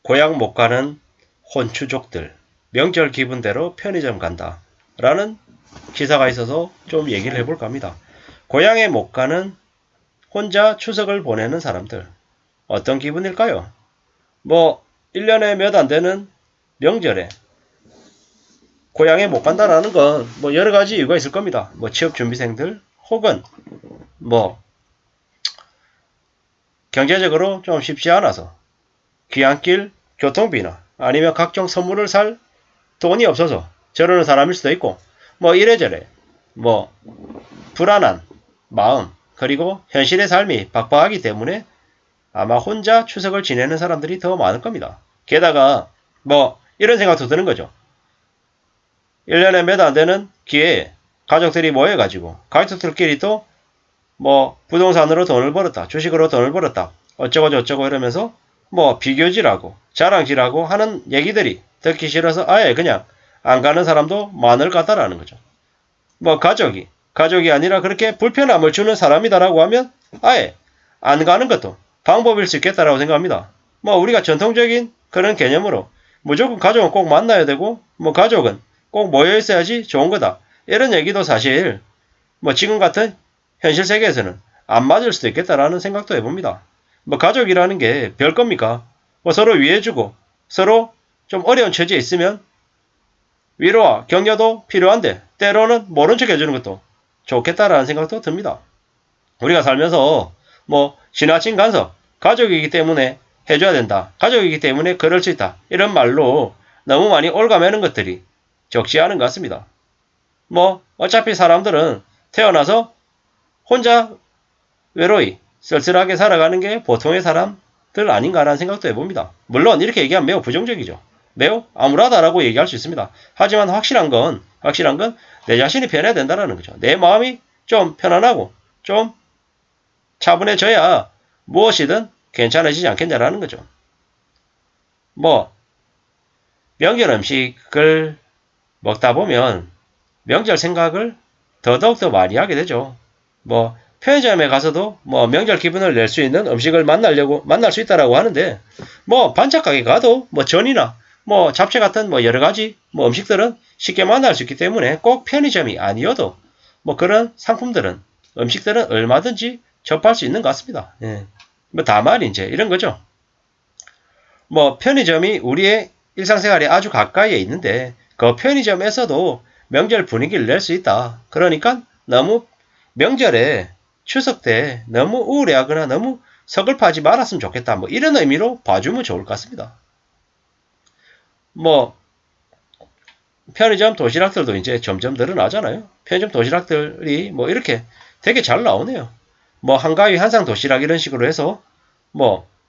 고향 못 가는 혼추족들, 명절 기분대로 편의점 간다 라는 기사가 있어서 좀 얘기를 해볼까 합니다. 고향에 못 가는 혼자 추석을 보내는 사람들, 어떤 기분일까요? 1년에 몇 안 되는 명절에 고향에 못 간다라는 건 여러 가지 이유가 있을 겁니다. 취업준비생들 혹은 경제적으로 좀 쉽지 않아서 귀향길 교통비나 아니면 각종 선물을 살 돈이 없어서 저러는 사람일 수도 있고 이래저래 불안한 마음 그리고 현실의 삶이 빡빡하기 때문에 아마 혼자 추석을 지내는 사람들이 더 많을 겁니다. 게다가 이런 생각도 드는 거죠. 1년에 몇 안 되는 기회에 가족들이 모여가지고 가족들끼리 또 부동산으로 돈을 벌었다, 주식으로 돈을 벌었다, 어쩌고 저쩌고 이러면서 비교질하고 자랑질하고 하는 얘기들이 듣기 싫어서 아예 그냥 안 가는 사람도 많을 거다라는 거죠. 가족이 아니라 그렇게 불편함을 주는 사람이다라고 하면 아예 안 가는 것도 방법일 수 있겠다라고 생각합니다. 우리가 전통적인 그런 개념으로 무조건 가족은 꼭 만나야 되고 가족은 꼭 모여 있어야지 좋은 거다. 이런 얘기도 사실 지금 같은 현실 세계에서는 안 맞을 수도 있겠다라는 생각도 해봅니다. 가족이라는 게 별 겁니까? 서로 위해주고 서로 좀 어려운 처지에 있으면 위로와 격려도 필요한데 때로는 모른 척 해주는 것도 좋겠다라는 생각도 듭니다. 우리가 살면서 지나친 간섭, 가족이기 때문에 해줘야 된다, 가족이기 때문에 그럴 수 있다, 이런 말로 너무 많이 올가매는 것들이 적지 않은 것 같습니다. 어차피 사람들은 태어나서 혼자 외로이 쓸쓸하게 살아가는 게 보통의 사람들 아닌가라는 생각도 해봅니다. 물론 이렇게 얘기하면 매우 부정적이죠. 매우 암울하다라고 얘기할 수 있습니다. 하지만 확실한 건 내 자신이 편해야 된다는 거죠. 내 마음이 좀 편안하고 좀 차분해져야 무엇이든 괜찮아지지 않겠냐라는 거죠. 명절 음식을 먹다 보면 명절 생각을 더더욱더 많이 하게 되죠. 편의점에 가서도 명절 기분을 낼 수 있는 음식을 만날 수 있다라고 하는데 반찬 가게 가도 전이나 잡채 같은 여러 가지 음식들은 쉽게 만날 수 있기 때문에 꼭 편의점이 아니어도 그런 상품들은 음식들은 얼마든지 접할 수 있는 것 같습니다. 예. 다만 이제 이런 거죠. 편의점이 우리의 일상생활에 아주 가까이에 있는데 그 편의점에서도 명절 분위기를 낼 수 있다. 그러니까 너무 명절에 추석 때 너무 우울해하거나 너무 서글퍼하지 말았으면 좋겠다. 이런 의미로 봐주면 좋을 것 같습니다. 편의점 도시락들도 이제 점점 늘어나잖아요. 편의점 도시락들이 이렇게 되게 잘 나오네요. 한가위 한상 도시락 이런 식으로 해서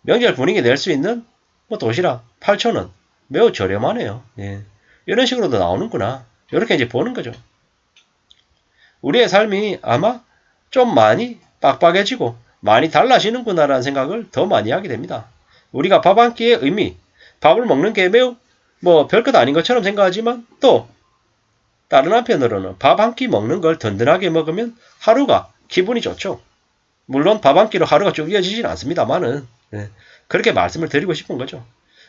명절 분위기 낼 수 있는 도시락 8,000원 매우 저렴하네요. 예. 이런 식으로도 나오는구나. 이렇게 이제 보는 거죠. 우리의 삶이 아마 좀 많이 빡빡해지고 많이 달라지는구나라는 생각을 더 많이 하게 됩니다. 우리가 밥 한 끼의 의미, 밥을 먹는 게 매우 별것 아닌 것처럼 생각하지만 또 다른 한편으로는 밥 한 끼 먹는 걸 든든하게 먹으면 하루가 기분이 좋죠. 물론 밥 한 끼로 하루가 쭉 이어지진 않습니다만은 그렇게 말씀을 드리고 싶은 거죠.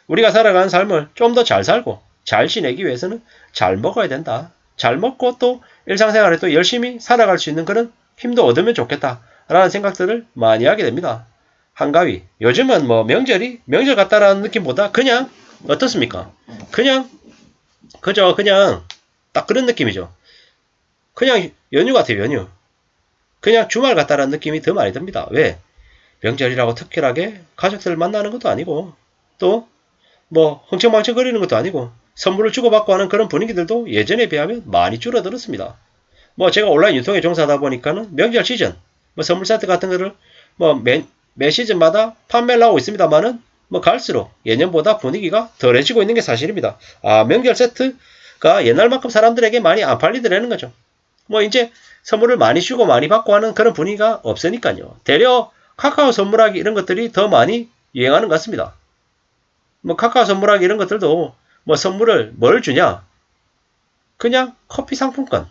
우리가 살아가는 삶을 좀 더 잘 살고 잘 지내기 위해서는 잘 먹어야 된다. 잘 먹고 또 일상생활에 또 열심히 살아갈 수 있는 그런 힘도 얻으면 좋겠다라는 생각들을 많이 하게 됩니다. 한가위. 요즘은 명절이 명절 같다라는 느낌보다 그냥 어떻습니까? 그냥 딱 그런 느낌이죠. 그냥 연휴 같아요, 연휴. 그냥 주말 같다라는 느낌이 더 많이 듭니다. 왜? 명절이라고 특별하게 가족들을 만나는 것도 아니고 또 흥청망청거리는 것도 아니고 선물을 주고받고 하는 그런 분위기들도 예전에 비하면 많이 줄어들었습니다. 제가 온라인 유통에 종사하다 보니까는 명절 시즌 선물 세트 같은 거를 매 시즌마다 판매를 하고 있습니다만은 갈수록 예년보다 분위기가 덜해지고 있는 게 사실입니다. 명절 세트가 옛날만큼 사람들에게 많이 안 팔리더라는 거죠. 이제 선물을 많이 주고 많이 받고 하는 그런 분위기가 없으니까요. 대려 카카오 선물하기 이런 것들이 더 많이 유행하는 것 같습니다. 카카오 선물하기 이런 것들도 선물을 뭘 주냐? 그냥 커피 상품권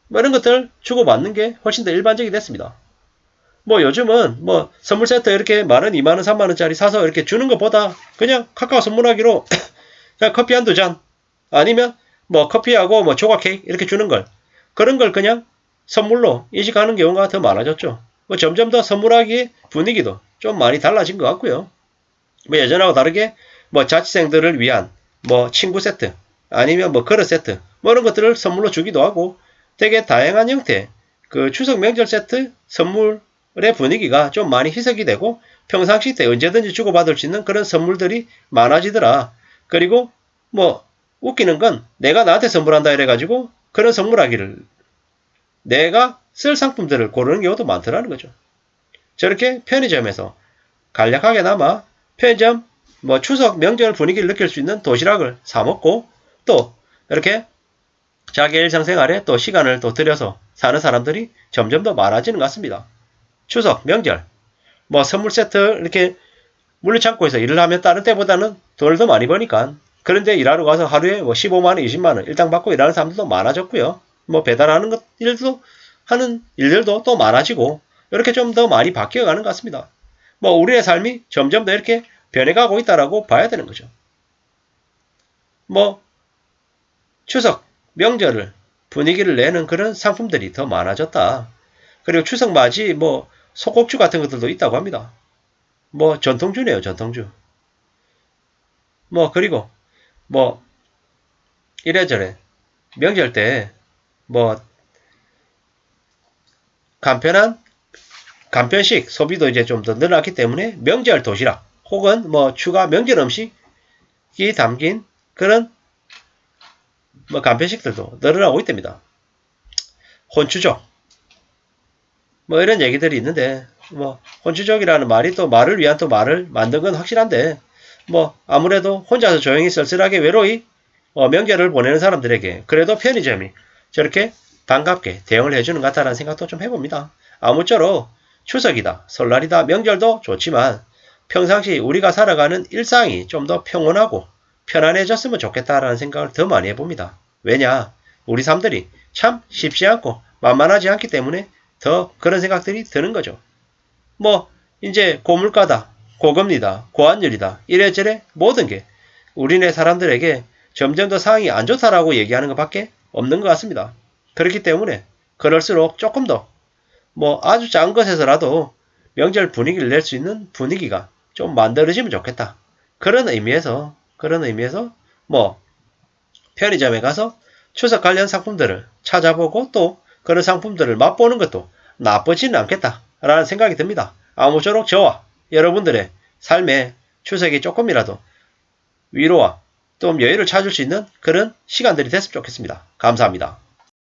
이런 것들 주고받는 게 훨씬 더 일반적이 됐습니다. 뭐 요즘은 뭐 선물 세트 이렇게 만원, 2만원, 3만원짜리 사서 이렇게 주는 것보다 그냥 카카오 선물하기로 그냥 커피 한두 잔 아니면 뭐 커피하고 뭐 조각 케이크 이렇게 주는 걸 그런 걸 그냥 선물로 인식하는 경우가 더 많아졌죠. 뭐 점점 더 선물하기 분위기도 좀 많이 달라진 것 같고요. 뭐 예전하고 다르게 뭐 자취생들을 위한 뭐 친구 세트 아니면 뭐 그릇 세트 뭐 이런 것들을 선물로 주기도 하고 되게 다양한 형태 그 추석 명절 세트 선물의 분위기가 좀 많이 희석이 되고 평상시 때 언제든지 주고받을 수 있는 그런 선물들이 많아지더라. 그리고 뭐 웃기는 건 내가 나한테 선물한다 이래가지고 그런 선물하기를 내가 쓸 상품들을 고르는 경우도 많더라는 거죠. 저렇게 편의점에서 간략하게나마 편의점 뭐 추석 명절 분위기를 느낄 수 있는 도시락을 사 먹고 또 이렇게 자기 일상생활에 또 시간을 또 들여서 사는 사람들이 점점 더 많아지는 것 같습니다. 추석 명절 뭐 선물 세트 이렇게 물류창고에서 일을 하면 다른 때보다는 돈을 더 많이 버니까 그런데 일하러 가서 하루에 뭐 15만원, 20만원 일당 받고 일하는 사람들도 많아졌고요. 뭐 배달하는 것 일도 하는 일들도 또 많아지고 이렇게 좀 더 많이 바뀌어가는 것 같습니다. 뭐 우리의 삶이 점점 더 이렇게 변해가고 있다라고 봐야 되는 거죠. 뭐 추석, 명절을 분위기를 내는 그런 상품들이 더 많아졌다. 그리고 추석 맞이 뭐 소곡주 같은 것들도 있다고 합니다. 뭐 전통주네요, 전통주. 뭐 그리고 뭐 이래저래 명절 때 뭐 간편한 간편식 소비도 이제 좀 더 늘어났기 때문에 명절 도시락 혹은 뭐 추가 명절 음식이 담긴 그런 뭐 간편식들도 늘어나고 있답니다. 혼추족 뭐 이런 얘기들이 있는데 뭐 혼추족이라는 말이 또 말을 위한 또 말을 만든 건 확실한데 뭐 아무래도 혼자서 조용히 쓸쓸하게 외로이 명절을 보내는 사람들에게 그래도 편의점이 저렇게 반갑게 대응을 해주는 것 같다는 생각도 좀 해봅니다. 아무쪼록 추석이다, 설날이다, 명절도 좋지만 평상시 우리가 살아가는 일상이 좀 더 평온하고 편안해졌으면 좋겠다라는 생각을 더 많이 해봅니다. 왜냐? 우리 삶들이 참 쉽지 않고 만만하지 않기 때문에 더 그런 생각들이 드는 거죠. 뭐 이제 고물가다, 고금리다, 고환율이다 이래저래 모든 게 우리네 사람들에게 점점 더 상황이 안 좋다라고 얘기하는 것밖에 없는 것 같습니다. 그렇기 때문에 그럴수록 조금 더 뭐 아주 작은 것에서라도 명절 분위기를 낼 수 있는 분위기가 좀 만들어지면 좋겠다. 그런 의미에서 뭐 편의점에 가서 추석 관련 상품들을 찾아보고 또 그런 상품들을 맛보는 것도 나쁘지는 않겠다라는 생각이 듭니다. 아무쪼록 저와 여러분들의 삶에 추석이 조금이라도 위로와 또 여유를 찾을 수 있는 그런 시간들이 됐으면 좋겠습니다. 감사합니다.